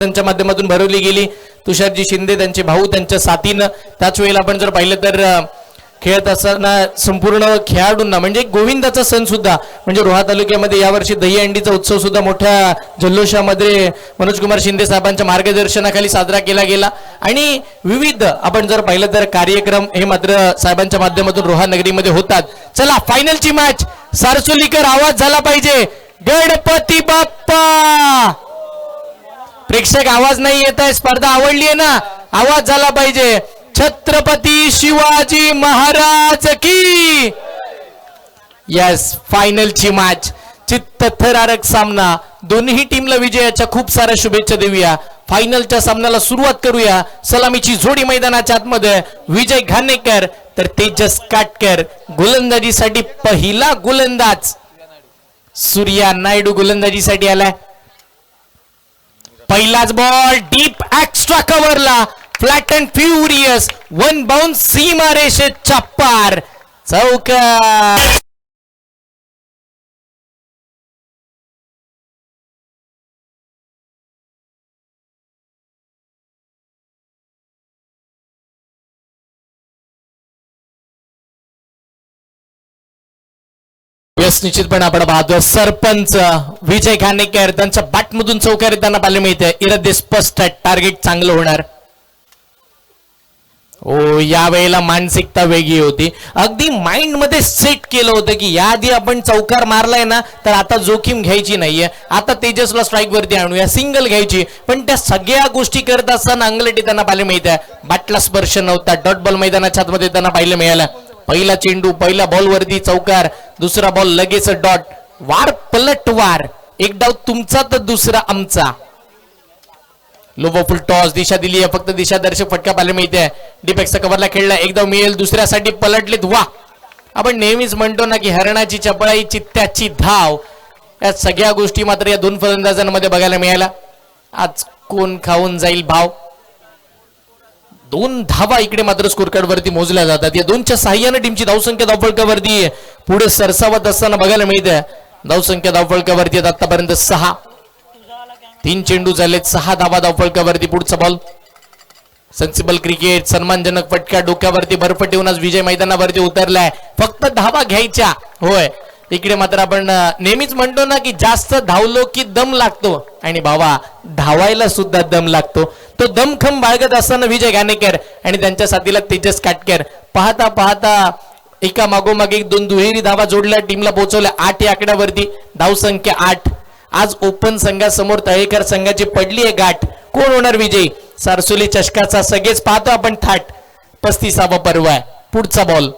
त्यांच्या माध्यमातून भरवली गेली। तुषारजी शिंदे त्यांचे भाऊ त्यांच्या साथीनं त्याच वेळेला आपण जर पाहिलं तर खेळत असताना संपूर्ण खेळाडूंना म्हणजे गोविंदाचा सण सुद्धा म्हणजे रोहा तालुक्यामध्ये यावर्षी दहीहंडीचा उत्सव सुद्धा मोठ्या जल्लोषामध्ये मनोज कुमार शिंदे साहेबांच्या मार्गदर्शनाखाली साजरा केला गेला आणि विविध आपण जर पाहिलं तर कार्यक्रम हे मात्र साहेबांच्या माध्यमातून रोहा नगरीमध्ये होतात। चला फायनलची मॅच सारसोलीकर आवाज झाला पाहिजे, गणपती बाप्पा। प्रेक्षक आवाज नाही येत आहे, स्पर्धा आवडली आहे ना, आवाज झाला पाहिजे। छत्रपती शिवाजी महाराज की यस। फायनलची मॅच चित्तथरारक सामना, दोन्ही टीमला विजयाच्या खूप साऱ्या शुभेच्छा देऊया। फायनलच्या सामन्याला सुरुवात करूया। सलामीची जोडी मैदानाच्या आतमध्ये विजय घाणेकर तर तेजस काटकर। गोलंदाजीसाठी पहिला गोलंदाज सूर्या नायडू गोलंदाजीसाठी आलाय। पहिलाच बॉल डीप एक्स्ट्रा कव्हरला, flat and furious one bounce सीमा रेषेच्या पार, चौकार। यस, निश्चितपणे आपण पाहतोय सरपंच विजय घाणेकर त्यांच्या बॅटमधून चौकार त्यांना पाहायला मिळते। इरादे स्पष्ट, टार्गेट चांगलं होणार। ओ यावेळेला मानसिकता वेगळी होती, अगदी माइंड मध्ये सेट केलं होतं की याआधी आपण चौकार मारलाय ना तर आता जोखीम घ्यायची नाहीये, आता तेजसला स्ट्राईक वरती आणूया, सिंगल घ्यायची। पण त्या सगळ्या गोष्टी करत असताना अंगलटी त्यांना पाहायला मिळते, बॅटला स्पर्श नव्हता। डॉट बॉल मैदानाच्या आतमध्ये त्यांना पाहायला मिळाला। पहिला चेंडू पहिला बॉल वरती चौकार, दुसरा बॉल लगेच डॉट, वार पलटवार, एक डाव तुमचा तर दुसरा आमचा। लोबोफुल टॉस, दिशा दिली आहे, फक्त दिशादर्शक फटका पाहायला मिळते। डीपेक्सचा कव्हरला खेळला, एक डाव मिळेल, दुसऱ्यासाठी पलटलेत। वा, आपण नेहमीच म्हणतो ना की हरणाची चपळाई चित्त्याची धाव, या सगळ्या गोष्टी मात्र या दोन फलंदाजांमध्ये बघायला मिळाला। आज कोण खाऊन जाईल भाव। दोन धावा इकडे मात्र स्कोर कार्ड वरती मोजल्या जातात। या दोनच्या साह्याने टीमची धावसंख्या धावफलकावरती पुढे सरसावत असताना बघायला मिळते। धावसंख्या धावफलकावरती आतापर्यंत 6, 3 चेंडू झालेत, 6 धावा धावफलकावरती। पुढचा बॉल सेन्सिबल क्रिकेट, सन्मानजनक फटका, डोक्यावरती बर्फ ठेवून आज विजय मैदानावरती उतरलाय, फक्त धावा घ्यायच्या। होय, इकडे मात्र आपण नेहमीच म्हणतो ना की जास्त धावलो की दम लागतो, आणि भावा धावायला सुद्धा दम लागतो। तो दमखम बाळगत असताना विजय घाणेकर आणि त्यांच्या साथीला तेजस काटकर पाहता पाहता एका मागोमाग एक दोन दुहेरी धावा जोडल्या, टीमला पोहोचवल्या 8 या आकड्यावरती। धावसंख्या 8। आज ओपन संघासमोर तळेकर संघाची पडली आहे गाठ, कोण होणार विजयी? सारसोली चषकाचा सगळेच पाहतो आपण थाट, 35वा पर्व आहे। पुढचा बॉल,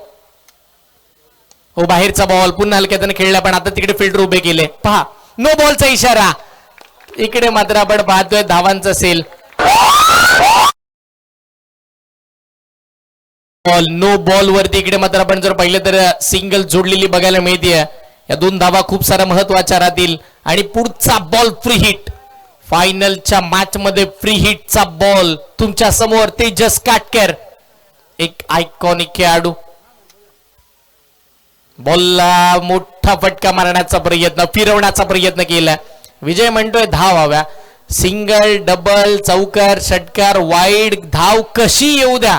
हो बाहेरचा बॉल, पुन्हा हलक्यातून खेळला, पण आता तिकडे फिल्डर उभे केले, पहा नो बॉलचा इशारा। इकडे मात्र आपण पाहतोय धावांचा सेल, बॉल नो बॉल वरती इकडे मात्र आपण जर पाहिलं तर सिंगल जोडलेली बघायला मिळते। या दोन धावा खूप साऱ्या महत्वाच्या राहतील। आणि पुढचा बॉल फ्री हिट, फायनलच्या मॅच मध्ये फ्री हिटचा बॉल तुमच्या समोर तेजस काटकर, एक आयकॉनिक खेळाडू। बॉलला मोठा फटका मारण्याचा प्रयत्न, फिरवण्याचा प्रयत्न केला। विजय म्हणतोय धाव हव्या, सिंगल डबल चौकार षटकार वाईड, धाव कशी येऊ द्या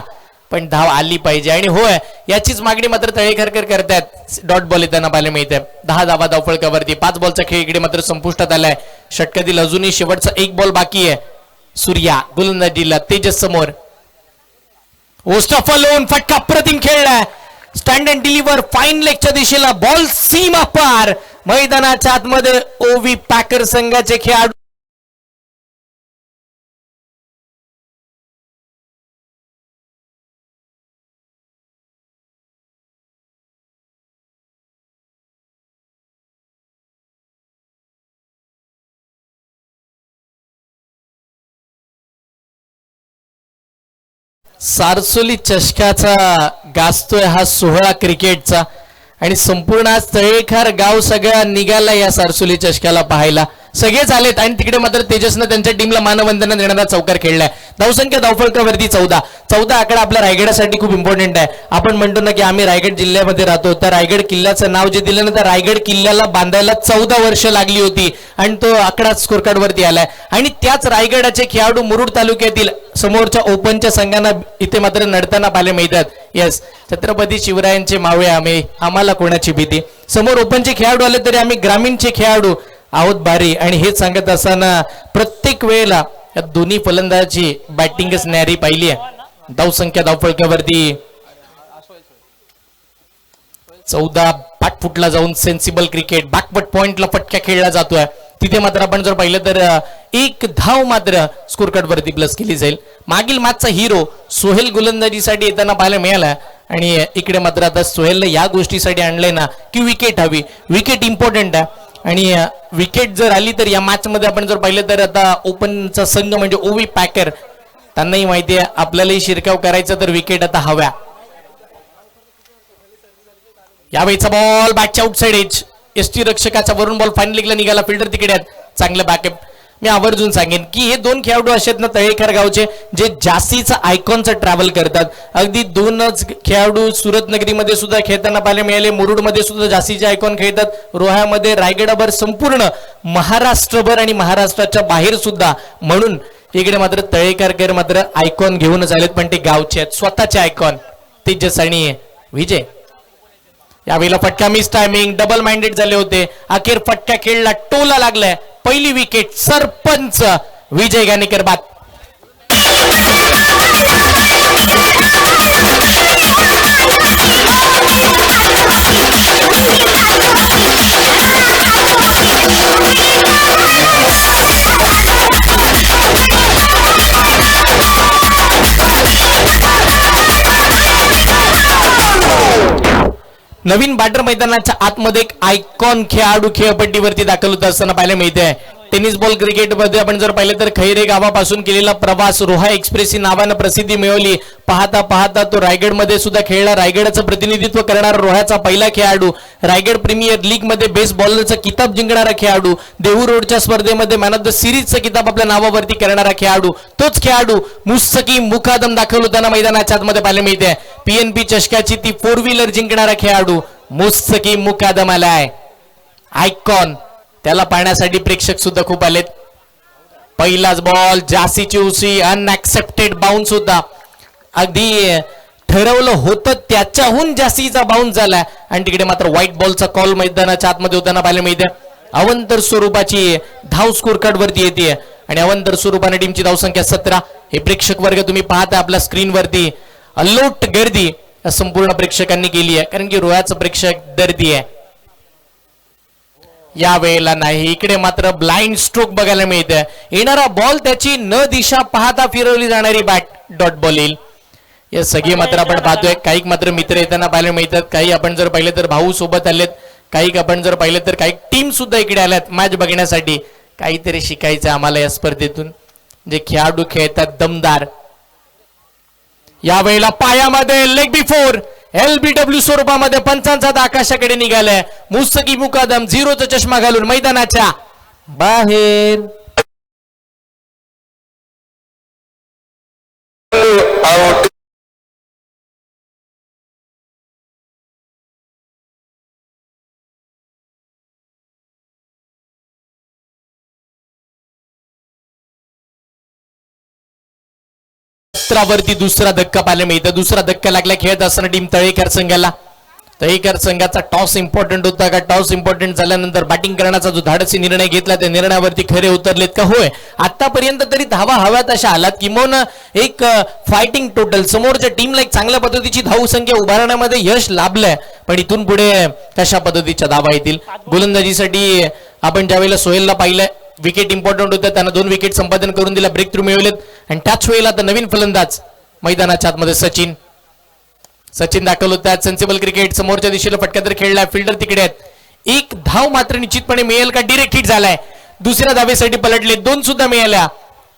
पण धाव आली पाहिजे। आणि होय, याचीच मागणी मात्र तळेकरकर करतात। डॉट बॉल येताना पाहायला मिळते, 10 धावा धावफलकावरती। 5 बॉलचा खेळ इकडे मात्र संपुष्टात आलाय। षटकातील अजूनही शेवटचा 1 बॉल बाकी आहे। सूर्या गोलंदाजीला, तेजस समोर, ओस्टाफलोन फटका प्रतिम खेळलाय, स्टँड अँड डिलिव्हर फाईन लेगच्या दिशेला, बॉल सीमा पार। मैदानाच्या आतमध्ये ओवी पॅकर संघाचे खेळाडू सारसोली चषकाचा गाजतोय हा सोहळा क्रिकेटचा, आणि संपूर्ण आज तळेखार गाव सगळा निघाला या सारसोली चषकाला पाहायला। सगळेच आलेत आणि तिकडे मात्र तेजसनं त्यांच्या टीमला मानवंदना देणारा चौकार खेळलाय. धावसंख्या धावफलकावरती 14 आकडा आपल्या रायगडासाठी खूप इम्पॉर्टंट आहे. आपण म्हणतो ना की आम्ही रायगड जिल्ह्यामध्ये राहतो, तर रायगड किल्ल्याचं नाव जे दिलं ना, तर रायगड किल्ल्याला बांधायला 14 वर्ष लागली होती आणि तो आकडा स्कोर कार्ड वरती आलाय. आणि त्याच रायगडाचे खेळाडू मुरुड तालुक्यातील समोरच्या ओपनच्या संघांना इथे मात्र नडताना पाहायला मिळतात. येस, छत्रपती शिवरायांचे मावळे आम्हाला कोणाची भीती. समोर ओपनचे खेळाडू आले तरी आम्ही ग्रामीणचे खेळाडू आहोत भारी. आणि हेच सांगत असताना प्रत्येक वेळेला या दोन्ही फलंदाजी बॅटिंगच न्यारी पाहिली आहे. धावसंख्या धावफलकावरती 14 पाठफुटला जाऊन सेन्सिबल क्रिकेट बॅकवर्ड पॉइंटला फटका खेळला जातोय. तिथे मात्र आपण जर पाहिलं तर एक धाव मात्र स्कोर कार्ड वरती प्लस केली जाईल. मागील मॅचचा हिरो सोहेल गोलंदाजीसाठी येताना पाहायला मिळाला आणि इकडे मात्र आता सोहेलला या गोष्टीसाठी आणलंय ना की विकेट हवी. विकेट इम्पॉर्टंट आहे आणि विकेट जर आली तर या मॅच मध्ये आपण जर पाहिलं तर आता ओपनचा संघ म्हणजे ओवी पॅकर, त्यांनाही माहिती आहे आपल्यालाही शिरकाव करायचा तर विकेट आता हव्या. यावेळीचा बॉल बॅटच्या आउटसाइड एज, एसटी रक्षकाचा वरून बॉल फायनल लीगला निघाला. फिल्डर तिकडे आहेत, चांगलं बॅकअप. मी आवर्जून सांगेन की हे दोन खेळाडू असे आहेत ना तळेकर गावचे जे जास्तीचा आयकॉनचं ट्रॅव्हल करतात. अगदी दोनच खेळाडू सुरत नगरीमध्ये सुद्धा खेळताना पाहायला मिळाले, मुरुडमध्ये सुद्धा जास्तीचे आयकॉन खेळतात, रोह्यामध्ये रायगडाभर संपूर्ण महाराष्ट्रभर आणि महाराष्ट्राच्या बाहेर सुद्धा. म्हणून इकडे मात्र तळेकरकर मात्र आयकॉन घेऊनच आलेत, पण ते गावचे आहेत, स्वतःचे आयकॉन. तेजस आणि विजय. यावेळेला फटका मिस टायमिंग, डबल माइंडेड झाले होते. अखेर फटका खेळला, टोला लागलाय. पहिली विकेट सरपंच विजय गाणेकर बाद. नवीन बॅटर मैदानाच्या आतमध्ये एक आयकॉन खेळाडू खेळपट्टीवरती दाखल होत असताना पाहायला मिळते. टेनिस बॉल क्रिकेटमध्ये आपण जर पाहिलं तर खैरे गावापासून केलेला प्रवास रोहा एक्सप्रेस ही नावानं प्रसिद्धी मिळवली. पाहता पाहता तो रायगडमध्ये सुद्धा खेळला. रायगडाचं प्रतिनिधित्व करणारा रोह्याचा पहिला खेळाडू, रायगड प्रीमियर लीग मध्ये बेस्ट बॉलरचा किताब जिंकणारा खेळाडू, देहू रोडच्या स्पर्धेमध्ये मॅन ऑफ द सिरीजचा किताब आपल्या नावावरती करणारा खेळाडू, तोच खेळाडू मुस्तकीम मुकादम दाखल होताना मैदानाच्या आतमध्ये पाहायला मिळते. पीएनपी चषकाची ती 4 व्हीलर जिंकणारा खेळाडू मुस्तकीम मुकादम आलाय. आयकॉन, त्याला पाहण्यासाठी प्रेक्षक सुद्धा खूप आलेत. पहिलाच बॉल जासीची उसी, अनएक्सेप्टेड बाउन्स होता. अगदी ठरवलं होतं त्याच्याहून जास्तीचा बाउन्स झाला आणि तिकडे मात्र व्हाईट बॉलचा कॉल मैदानाच्या आतमध्ये होताना पाहायला मिळते. अवंतर स्वरूपाची धाव स्कोर कार्ड वरती येते आणि अवंतर स्वरूपाने टीमची धावसंख्या 17. हे प्रेक्षक वर्ग तुम्ही पाहता आपल्या स्क्रीनवरती. अलोट गर्दी संपूर्ण प्रेक्षकांनी केली आहे, कारण की रोह्याचं प्रेक्षक दर्दी आहे. या वेळेला नाही, इकडे मात्र ब्लाइंड स्ट्रोक बघायला मिळते. येणारा बॉल त्याची न दिशा पाहता फिरवली जाणारी बॅट डॉट बॉल येईल. या सगळे मात्र आपण पाहतोय. काही मात्र मित्र येताना पाहायला मिळतात, काही आपण जर पाहिलं तर भाऊ सोबत आलेत, काही आपण जर पाहिलं तर काही टीम सुद्धा इकडे आल्यात मॅच बघण्यासाठी. काहीतरी शिकायचं आम्हाला या स्पर्धेतून. जे खेळाडू खेळतात दमदार. यावेळेला पायामध्ये लेग बिफोर LBW स्वरूपामध्ये पंचांचा आकाशाकडे निघालाय. मुस्तकी मुकादम 0चा चष्मा घालून मैदानाच्या बाहेर. वरती दुसरा धक्का पाहायला मिळतं. दुसरा धक्का लागला खेळत असताना टीम तळेकर संघाला. तळेकर संघाचा टॉस इम्पॉर्टंट होता का? टॉस इम्पॉर्टंट झाल्यानंतर बॅटिंग करण्याचा जो धाडसी निर्णय घेतला त्या निर्णयावरती खरे उतरलेत का? होय, आतापर्यंत तरी धावा हव्यात अशा आलात किंवा एक फायटिंग टोटल समोरच्या टीमला एक चांगल्या पद्धतीची धाव संख्या उभारण्यामध्ये यश लाभलंय. पण इथून पुढे कशा पद्धतीच्या धावा येतील? गोलंदाजीसाठी आपण ज्यावेळेला सोहेलला पाहिलंय, विकेट इम्पॉर्टंट होतं, त्यांना 2 विकेट संपादन करून दिला, ब्रेक थ्रू मिळवलेत. आणि त्याच वेळेला आता नवीन फलंदाज मैदानाच्या आतमध्ये सचिन दाखल होतात. सेन्सिबल क्रिकेट, समोरच्या दिशेला फटका तर खेळलाय, फिल्डर तिकडे आहेत. एक धाव मात्र निश्चितपणे मिळेल का? डिरेक्ट हिट झालाय. दुसऱ्या धावेसाठी पलटले, 2 सुद्धा मिळाल्या.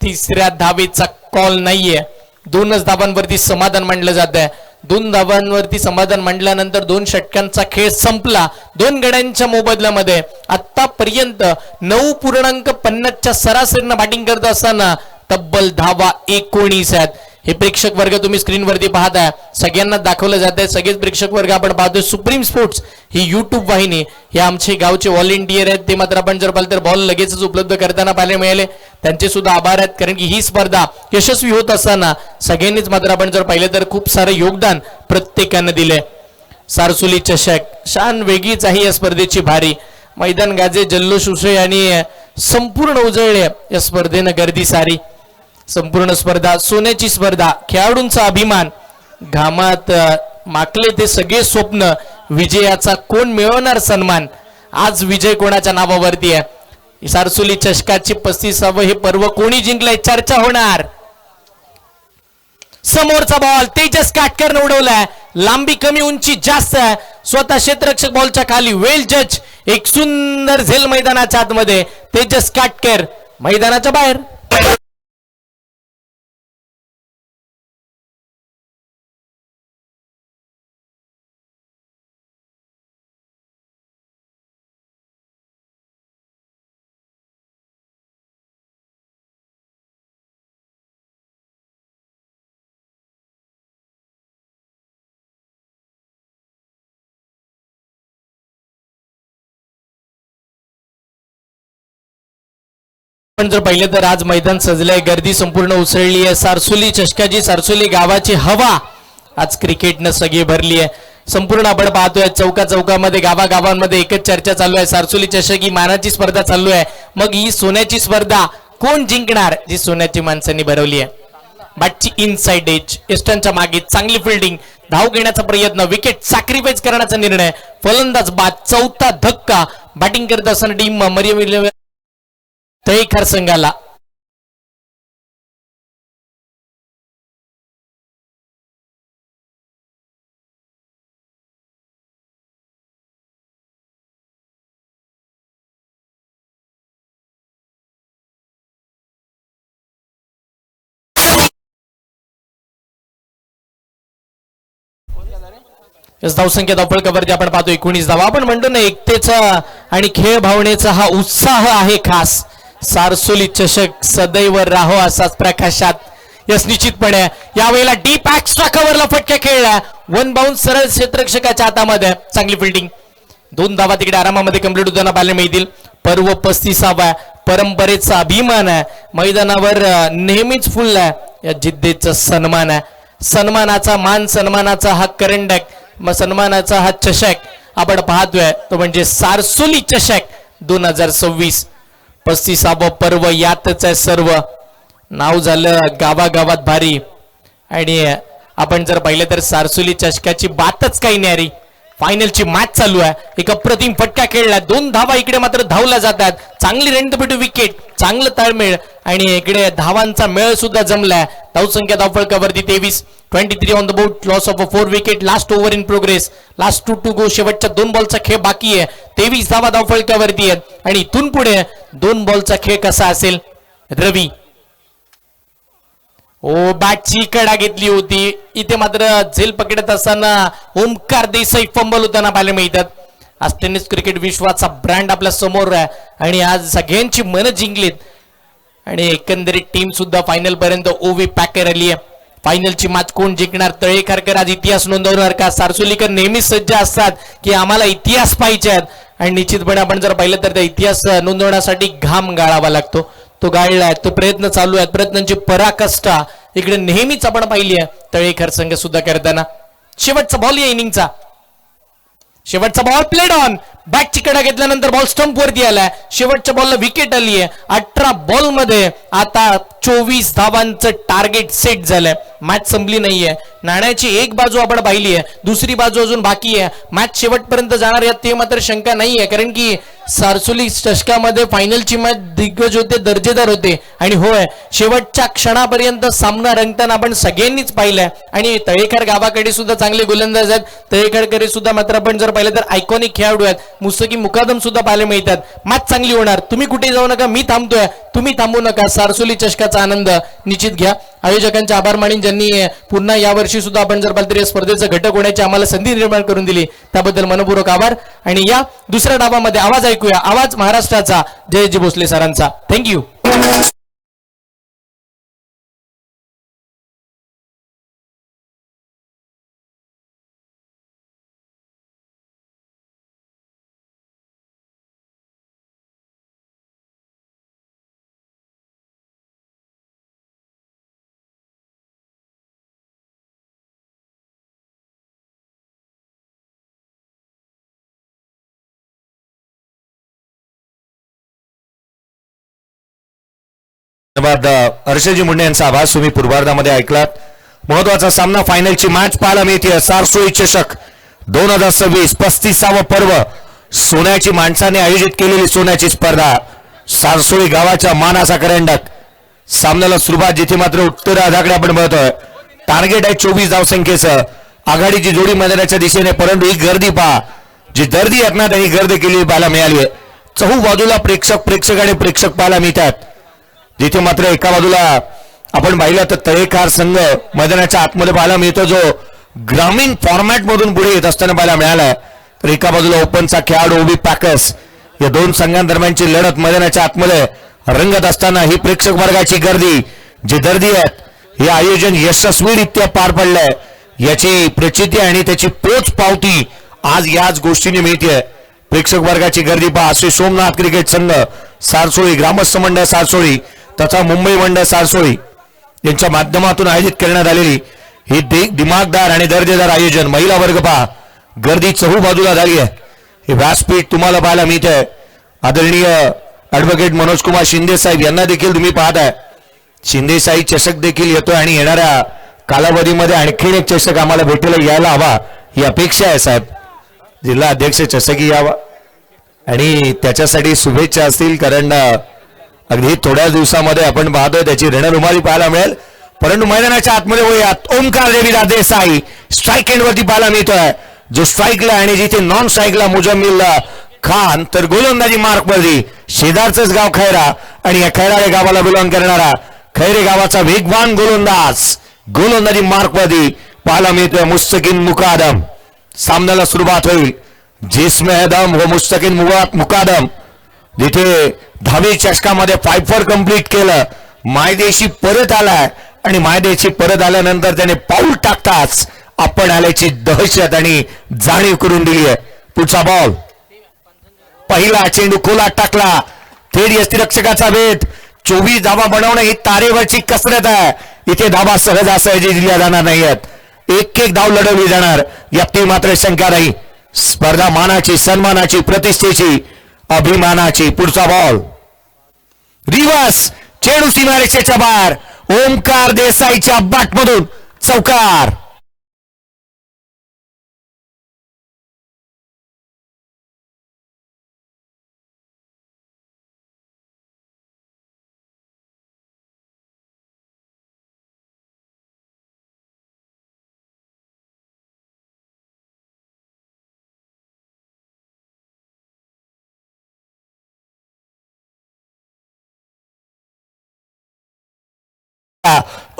तिसऱ्या धावेचा कॉल नाहीये. 2च धावांवरती समाधान मानलं जात आहे. 2 धावांवरती समाधान मांडल्यानंतर 2 षटकांचा खेळ संपला. 2 गड्यांच्या मोबदल्यामध्ये आतापर्यंत 9.50च्या सरासरीनं बॅटिंग करत असताना तब्बल धावा 19 आहेत. हे प्रेक्षक वर्ग तुम्ही स्क्रीनवरती पाहताय, सगळ्यांना दाखवलं जात आहे. सगळेच प्रेक्षक वर्ग आपण पाहतोय. सुप्रीम स्पोर्ट्स ही युट्यूब वाहिनी, हे आमचे गावचे व्हॉलेंटियर आहेत. ते मात्र आपण जर पाहिलं तर बॉल लगेचच उपलब्ध करताना पाहायला मिळाले. त्यांचे सुद्धा आभार आहेत, कारण की ही स्पर्धा यशस्वी होत असताना सगळ्यांनीच मात्र आपण जर पाहिलं तर खूप सारं योगदान प्रत्येकानं दिले. सारसोली चषक शान वेगळीच आहे या स्पर्धेची भारी. मैदान गाजे, जल्लोष उसळे आणि संपूर्ण उजळले या स्पर्धेनं गर्दी सारी. संपूर्ण स्पर्धा सोन्याची स्पर्धा, खेळाडूंचा अभिमान, घामात माकले ते सगळे स्वप्न, विजयाचा कोण मिळवणार सन्मान. आज विजय कोणाच्या नावावरती आहे. सारसोली चषकाचे 35वे हे पर्व कोणी जिंकलंय चर्चा होणार. समोरचा बॉल तेजस काटकर उडवलाय, लांबी कमी उंची जास्त आहे, स्वतः क्षेत्ररक्षक बॉलच्या खाली. वेल जज, एक सुंदर झेल मैदानाच्या आतमध्ये. तेजस काटकर मैदानाच्या बाहेर. पण जर पाहिलं तर आज मैदान सजलंय, गर्दी संपूर्ण उसळली आहे. सारसोली चषकाची, सारसोली गावाची हवा आज क्रिकेटनं सगळी भरली आहे. संपूर्ण आपण पाहतोय चौका चौकामध्ये, गावागावांमध्ये एकच चर्चा चालू आहे. सारसोली चषक ही मानाची स्पर्धा चालू आहे. मग ही सोन्याची स्पर्धा कोण जिंकणार, जी सोन्याची माणसांनी भरवली आहे. बॅटची इनसाइड एज, एस्टनच्या मागे चांगली फिल्डिंग, धाव घेण्याचा प्रयत्न, विकेट सॅक्रिफाईस करण्याचा निर्णय, फलंदाज बाद, चौथा धक्का. बॅटिंग करत असताना टीम मर्यादा तळेकर संघाला. धावसंख्या धावपळकावरती आपण पाहतो 19 धावा. आपण म्हणतो ना, एकतेचा आणि खेळ भावनेचा हा उत्साह आहे खास. सारसोली चषक सदैव राहो असाच प्रकाशात. यस, निश्चितपणे यावेळेला डीप एक्स्ट्रा कव्हरला फटका खेळला, 1 बाउन्स सरळ क्षेत्ररक्षकाच्या हातामध्ये. चांगली फिल्डिंग, 2 धावा तिकडे आरामामध्ये कंप्लीट होताना पाहायला मिळतील. पर्व 35वा, परंपरेचा अभिमान आहे. मैदानावर नेहमीच फुल आहे. या जिद्दीचा सन्मान आहे. सन्मानाचा मान, सन्मानाचा हा करंडक, मग सन्मानाचा हा चषक आपण पाहतोय तो म्हणजे सारसोली चषक 2026. 35वा पर्व यातच आहे सर्व. नाव झालं गावागावात भारी. आणि आपण जर पाहिलं तर सारसोली चषकाची बातच काही न्यारी. फायनलची मॅच चालू आहे. एक अप्रतिम फटका खेळला, 2 धावा इकडे मात्र धावला जातात. चांगली रेंटपिटू विकेट, चांगलं ताळमेळ आणि इकडे धावांचा मेळ सुद्धा जमलाय. धावसंख्या धावफलकावरती 23 on the board, loss of 4 wicket. Last over in progress, last 2 to go. शेवटच्या 2 बॉलचा खेळ बाकी आहे. 23 धावा धावफलकावरती आहेत. आणि इथून पुढे 2 बॉलचा खेळ कसा असेल. रवी बॅटची कडा घेतली होती, इथे मात्र झेल पकडत असताना ओमकार देसाई फंबल होताना पाहायला मिळतात. आज टेनिस क्रिकेट विश्वाचा ब्रँड आपल्या समोर आहे आणि आज सगळ्यांची मनं जिंकलीत. आणि एकंदरीत टीम सुद्धा फायनल पर्यंत ओवी पॅकर आली आहे. फायनलची मॅच कोण जिंकणार. तळेकरकर आज इतिहास नोंदवणार का. सारसोलीकर नेहमीच सज्ज असतात की आम्हाला इतिहास पाहिजे आहेत. आणि निश्चितपणे आपण जर पाहिलं तर त्या इतिहास नोंदवण्यासाठी घाम गाळावा लागतो. तो गाळलाय, तो प्रयत्न चालू आहेत. प्रयत्नांची पराकाष्ठा इकडे नेहमीच आपण पाहिली आहे तळेकर संघ सुद्धा करताना. शेवटचा बॉल या इनिंगचा, शेवटचा बॉल प्लेड ऑन. बॅटची कडा घेतल्यानंतर बॉल स्टंप वरती आलाय. शेवटच्या बॉलला विकेट आली आहे. 18 बॉल मध्ये आता 24 धावांचं टार्गेट सेट झालंय. मॅच संपली नाहीये. नाण्याची एक बाजू आपण पाहिली आहे, दुसरी बाजू अजून बाकी आहे. मॅच शेवटपर्यंत जाणार यात ते मात्र शंका नाहीये, कारण की सारसोली चषकामध्ये फायनलची मॅच दिग्गज होते, दर्जेदार होते. आणि होय, शेवटच्या क्षणापर्यंत सामना रंगताना आपण सगळ्यांनीच पाहिलंय. आणि तळेकर गावाकडे सुद्धा चांगले गोलंदाज आहेत. तळेकरकडे सुद्धा मात्र आपण जर पाहिलं तर आयकॉनिक खेळाडू आहेत. मुस्तकी मुकादम सुद्धा पाहायला मिळतात. मॅच चांगली होणार. तुम्ही कुठे जाऊ नका, मी थांबतोय, तुम्ही थांबू नका. सारसोली चषकाचा आनंद निश्चित घ्या. आयोजकांचे आभार मानेन ज्यांनी पुन्हा यावर्षी वर्षी सुद्धा आपण जर पाहिलं तर या स्पर्धेचा घटक होण्याची आम्हाला संधी निर्माण करून दिली, त्याबद्दल मनपूर्वक आभार. आणि या दुसऱ्या डावामध्ये आवाज ऐकूया, आवाज महाराष्ट्राचा जयजी भोसले सरांचा. थँक्यू. धन्यवाद हर्षजी मुंडे यांचा आभार. तुम्ही पूर्वार्धामध्ये ऐकलात. महत्वाचा सामना, फायनलची मॅच पाहायला मिळते. सारसोळी चषक 2026 35वा पर्व, सोन्याची माणसाने आयोजित केलेली सोन्याची स्पर्धा, सारसोळी गावाच्या मानाचा करंडक. सामन्याला सुरुवात जिथे मात्र उत्तर आधाकडे आपण बघतोय. टार्गेट आहे 24 धावसंख्येचं. आघाडीची जोडी मैदानाच्या दिशेने, परंतु ही गर्दी पहा, जी गर्दी आहेत ना त्यांनी गर्दी केली पाहायला मिळाली आहे. चहू बाजूला प्रेक्षक आणि प्रेक्षक पाहायला मिळतात. जिथे मात्र एका बाजूला आपण पाहिलं तर तळेकार संघ मैदानाच्या आतमध्ये पाहायला मिळतो, जो ग्रामीण फॉर्मॅट मधून पुढे येत असताना पाहायला मिळालाय. तर एका बाजूला ओपनचा खेळाडू ओबी पॅकर्स, या दोन संघांदरम्यानची लढत मैदानाच्या आतमध्ये रंगत असताना ही प्रेक्षक वर्गाची गर्दी, जी गर्दी आहेत, हे आयोजन यशस्वीरित्या पार पडलंय. याची प्रचिती आणि त्याची पोच पावती आज याच गोष्टीने मिळते. प्रेक्षक वर्गाची गर्दी पहा. श्री सोमनाथ क्रिकेट संघ सारसोळी, ग्रामस्थ मंडळ सारसोळी तथा मुंबई मंडळ सारसोळी यांच्या माध्यमातून आयोजित करण्यात आलेली ही दिमागदार आणि दर्जेदार आयोजन. महिला वर्ग पहा, गर्दी चहू बाजूला झाली आहे. हे व्यासपीठ तुम्हाला पाहायला मिळते. आदरणीय ऍडव्होकेट मनोज कुमार शिंदे साहेब यांना देखील तुम्ही पाहताय. शिंदे साई चषक देखील येतोय आणि येणाऱ्या कालावधीमध्ये आणखीन एक चषक आम्हाला भेटेला यायला हवा ही अपेक्षा आहे साहेब. जिल्हा अध्यक्ष चषकी यावा आणि त्याच्यासाठी शुभेच्छा असतील, कारण अगदी थोड्या दिवसामध्ये आपण पाहतोय त्याची रणरुमाली पाहायला मिळेल. परंतु मैदानाच्या आतमध्ये होऊयात. ओमकार देवीदास देसाई स्ट्राईक एंड वरती पाहायला मिळतोय, जो स्ट्राईकला आणि जिथे नॉन स्ट्राईकला मुजम्मिल खान, तर गोलंदाजी मार्क वरती शेजारचंच गाव खैरा आणि या खैराळे गावाला बिलॉंग करणारा खैरे गावाचा वेगवान गोलंदाजी मार्क वरती पाहायला मिळतोय मुस्तकिन मुकादम. सामन्याला सुरुवात होईल. जिसमें है दम व मुस्तकिन मुकादम, जिथे 10वी चषकामध्ये 5-4 कंप्लीट केलं, मायदेशी परत आलाय आणि मायदेशी परत आल्यानंतर त्याने पाऊल टाकताच आपण आल्याची दहशत आणि जाणीव करून दिली आहे. पुढचा बॉल, पहिला चेंडू खोलात टाकला, थेट यष्टिरक्षकाचा भेद. 24 धावा बनवणं ही तारेवरची कसरत आहे. इथे धावा सहजासहजी दिल्या जाणार नाहीयेत. एक धाव लढवली जाणार यात मात्र शंका नाही. स्पर्धा मानाची, सन्मानाची, प्रतिष्ठेची, अभिमानाची. पुढचा बॉल, रिवर्स चेंडू सीमारेषेच्या बाहेर, ओमकार देसाईच्या बॅटमधून चौकार.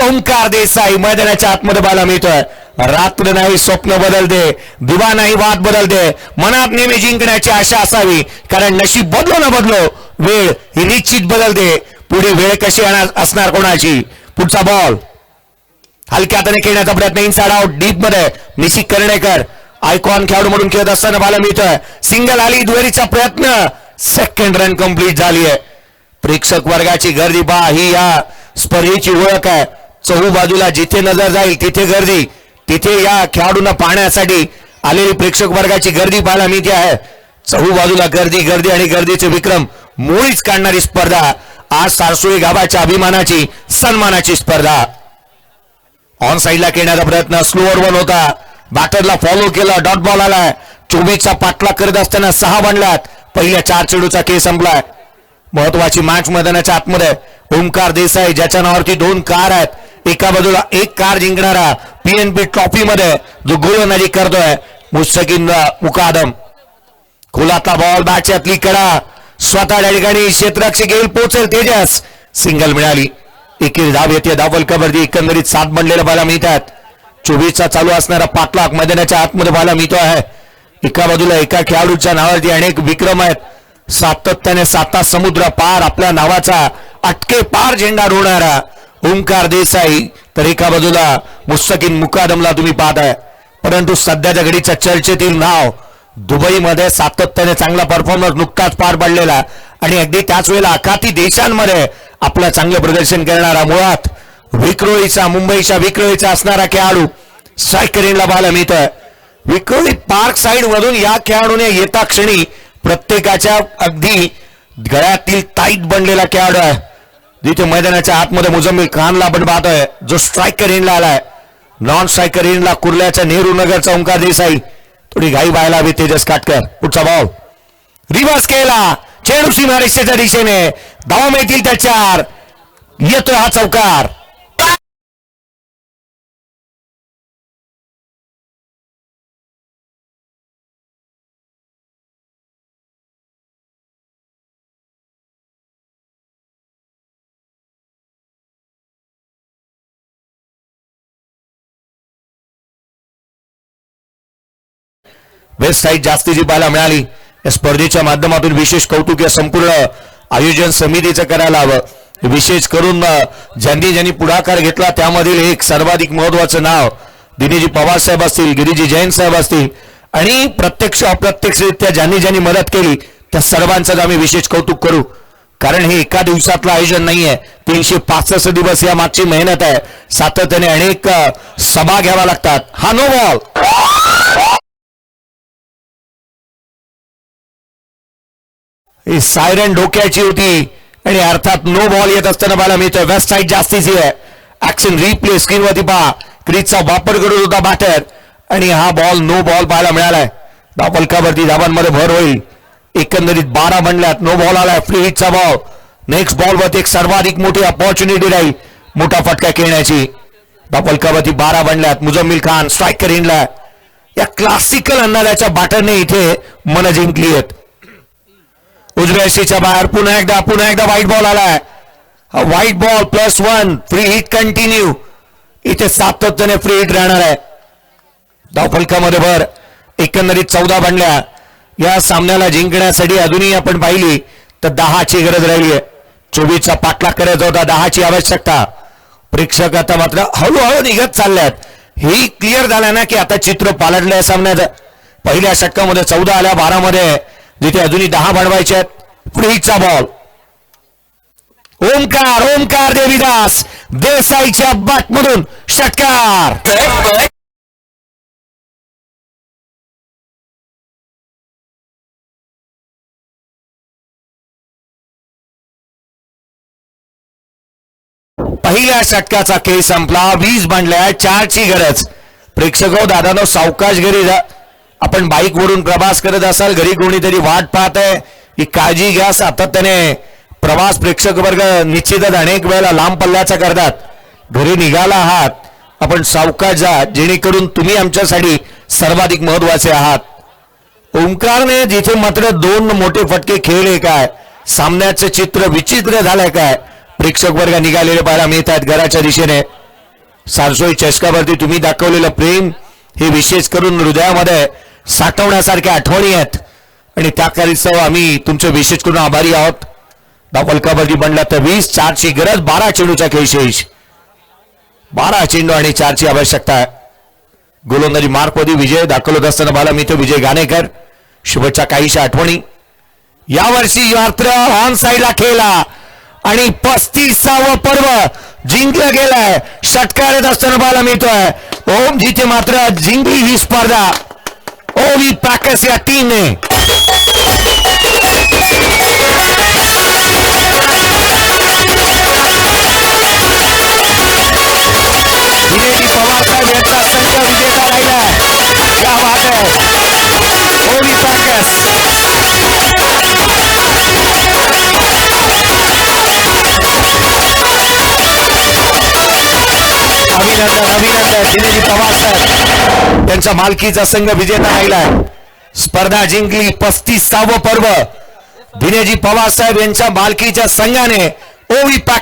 ओमकार देसाई मैदानाच्या आतमध्ये पाहायला मिळतोय. रात्र नाही स्वप्न बदलते, दिवा नाही वाद बदलते. मनात नेहमी जिंकण्याची आशा असावी, कारण नशीब बदलो न बदलो वेळ ही निश्चित बदलते. पुढे वेळ कशी असणार कोणाची. पुढचा बॉल हलक्या हाताने खेळण्याचा प्रयत्न, इनसाइड आउट डीप मध्ये निशिक कर्णेकर आयकॉन खेळाडू म्हणून खेळत असताना पाहायला मिळतोय. सिंगल आली, दुहेरीचा प्रयत्न, सेकंड रन कंप्लीट झाली आहे. प्रेक्षक वर्गाची गर्दी पहा, ही या स्पर्धेची ओळख आहे. चहू बाजूला जिथे नजर जाईल तिथे गर्दी, तिथे या खेळाडूंना पाहण्यासाठी आलेली प्रेक्षक वर्गाची गर्दी पाहायला मिळते आहे. चहू बाजूला गर्दी आणि गर्दीचे विक्रम मोळीच काढणारी स्पर्धा. आज सारसोळी गावाच्या अभिमानाची, सन्मानाची स्पर्धा. ऑन साईडला खेळण्याचा प्रयत्न, स्लोअर वन होता, बॅटरला फॉलो केला, डॉट बॉल आलाय. 24चा पाठलाग करत असताना 6 बनलात. पहिल्या 4 चेंडूचा खेळ संपलाय. महत्वाची मॅच मैदानाच्या आतमध्ये. ओमकार देसाई ज्याच्या नावावरती 2 कार आहेत, एका बाजूला 1 कार जिंकणारा PNP ट्रॉफी मध्ये जो गोलंदाजी करतोय मुस्तकिन मुकादम. खोलातला बॉल, बॅटच्यातली कडा, स्वतः त्या ठिकाणी क्षेत्ररक्षक येईल, पोहोचेल तेजस. सिंगल मिळाली. एकेरी धाव येते. धावल कबड्डी एकंदरीत 7 बनलेल्या पाहायला मिळतात. 24चा चालू असणारा पाठलाग मैदानाच्या आतमध्ये पाहायला मिळतो आहे. एका बाजूला एका खेळाडूच्या नावावरती अनेक विक्रम आहेत. सातत्याने साता समुद्र पार आपल्या नावाचा अटके पार झेंडा रोवणारा ओंकार देसाई, तर एका बाजूला मुस्तकीन मुकादमला तुम्ही पाहताय. परंतु सध्याच्या घडीच्या चर्चेतील नाव दुबईमध्ये सातत्याने चांगला परफॉर्मन्स नुकताच पार पडलेला आणि अगदी त्याच वेळेला आखाती देशांमध्ये आपलं चांगलं प्रदर्शन करणारा मुळात विक्रोळीचा मुंबईच्या विक्रोळीचा असणारा खेळाडू स्ट्रायकरीला पाहायला मिळतोय. विक्रोळी पार्क साइड मधून या खेळाडूने येता क्षणी प्रत्येकाच्या अगदी गळ्यातील ताईत बनलेला खेळाडू आहे. जिथे मैदानाच्या आतमध्ये मुजम्मिल खानला आपण पाहतोय जो स्ट्रायकर इनला आलाय. नॉन स्ट्रायकर इनला कुर्ल्याच्या नेहरू नगरचा ओंकार देसाई. थोडी घाई व्हायला हवी तेजस काटकर. पुढचा बॉल रिव्हर्स केला चेंडू सीमारेषेच्या दिशेने धावा मिळतील त्या 4. येतोय हा चौकार. वेस्ट साईड जास्तीची पाहायला मिळाली. या स्पर्धेच्या माध्यमातून विशेष कौतुक या संपूर्ण आयोजन समितीचं करायला हवं. विशेष करून ज्यांनी ज्यांनी पुढाकार घेतला त्यामधील एक सर्वाधिक महत्वाचं नाव दिनेजी पवार साहेब असतील, गिरीजी जैन साहेब असतील आणि प्रत्यक्ष अप्रत्यक्षरित्या ज्यांनी ज्यांनी मदत केली त्या सर्वांचं आम्ही विशेष कौतुक करू. कारण हे एका दिवसातलं आयोजन नाहीये. 365 दिवस या मागची मेहनत आहे. सातत्याने अनेक सभा घ्याव्या लागतात. हा नो बॉल. ही सायरन डोक्याची होती आणि अर्थात नो बॉल येत असताना पाहायला मिळतोय. वेस्ट साईड जास्तीची आहे. ऍक्शन रिप्ले स्क्रीनवरती पहा. क्रीजचा वापर करत होता बॅटर आणि हा बॉल नो बॉल पाहायला मिळालाय. धावफलकावरती धावांमध्ये भर होईल. एकंदरीत 12 बनल्यात. नो बॉल आलाय. फ्री हिटचा बॉल. नेक्स्ट बॉल वरती एक सर्वाधिक मोठी अपॉर्च्युनिटी राहील मोठा फटका खेळण्याची. धावफलकावरती 12 बनल्यात. मुजम्मिल खान स्ट्रायकर इनला. या क्लासिकल अंदाजाच्या बॅटरने इथे मन जिंकली आहेत. उजव्या शीच्या बाहेर पुन्हा एकदा व्हाईट बॉल आलाय. हा white ball +1 free hit continue. इथे सातत्याने फ्री हिट राहणार आहे. धावफलकामध्ये भर. एकंदरीत 14 बनल्या. या सामन्याला जिंकण्यासाठी अजूनही आपण पाहिली तर 10ची गरज राहिली आहे. 24चा पाठलाग करायचा होता. 10ची आवश्यकता. प्रेक्षक आता मात्र हळूहळू निघत चालल्यात. ही क्लिअर झालं ना की आता चित्र पालटलंय सामन्याचं. पहिल्या षटकामध्ये 14 आल्या 12 मध्ये जिथे अजूनही 10 बनवायचे आहेत. फ्रीचा बॉल. ओंकार देवीदास देसाईच्या बॅटमधून षटकार. पहिल्या षटकाचा खेळ संपला. 20 बनल्या. 4ची गरज. प्रेक्षक दादानो सावकाश घरी जा. आपण बाईक वरून प्रवास करत असाल, घरी कोणीतरी वाट पाहत आहे, ही काळजी घ्या. सातत्याने प्रवास प्रेक्षक वर्ग निश्चितच अनेक वेळेला लांब पल्ल्याचा करतात. घरी निघाला आहात आपण सावकाश जा, जेणेकरून तुम्ही आमच्यासाठी सर्वाधिक महत्वाचे आहात. ओंकारने जिथे मात्र 2 मोठे फटके खेळले काय, सामन्याचं चित्र विचित्र झालंय काय, प्रेक्षक वर्ग निघालेले पाहायला मिळत आहेत घराच्या दिशेने. सारसोई चषकावरती तुम्ही दाखवलेलं प्रेम हे विशेष करून हृदयामध्ये साठवण्यासारख्या आठवणी आहेत आणि त्याकरिता आम्ही तुमचे विशेष करून आभारी आहोत. धावफलकावरती बनला तर 20. 4ची गरज. 12 चेंडूचा खेळ शेष. 12 चेंडू आणि 4ची आवश्यकता आहे. गोलंदाजी मार्कवरती विजय दाखवत असताना मला मी तो विजय गाणेकर. शुभेच्छा. काहीशा आठवणी. यावर्षी मात्र ऑन साईडला खेळला आणि 35वा पर्व जिंकलं गेलाय. षटकार येत असताना पाहायला मिळतोय. ओम जिथे मात्र जिंकली ही स्पर्धा ओवी पॅकर्स या टीमने. दिनेजी पवार साहेब यांचा संघ विजेता राहिलाय. क्या बात आहे. ओवी पॅकर्स. अभिनंदन. दिनेजी पवार साहेब त्यांच्या मालकीचा संघ विजेता राहिलाय. स्पर्धा जिंकली. 35वा पर्व दिनेजी पवार साहेब यांच्या मालकीच्या संघाने ओवी पॅकर्स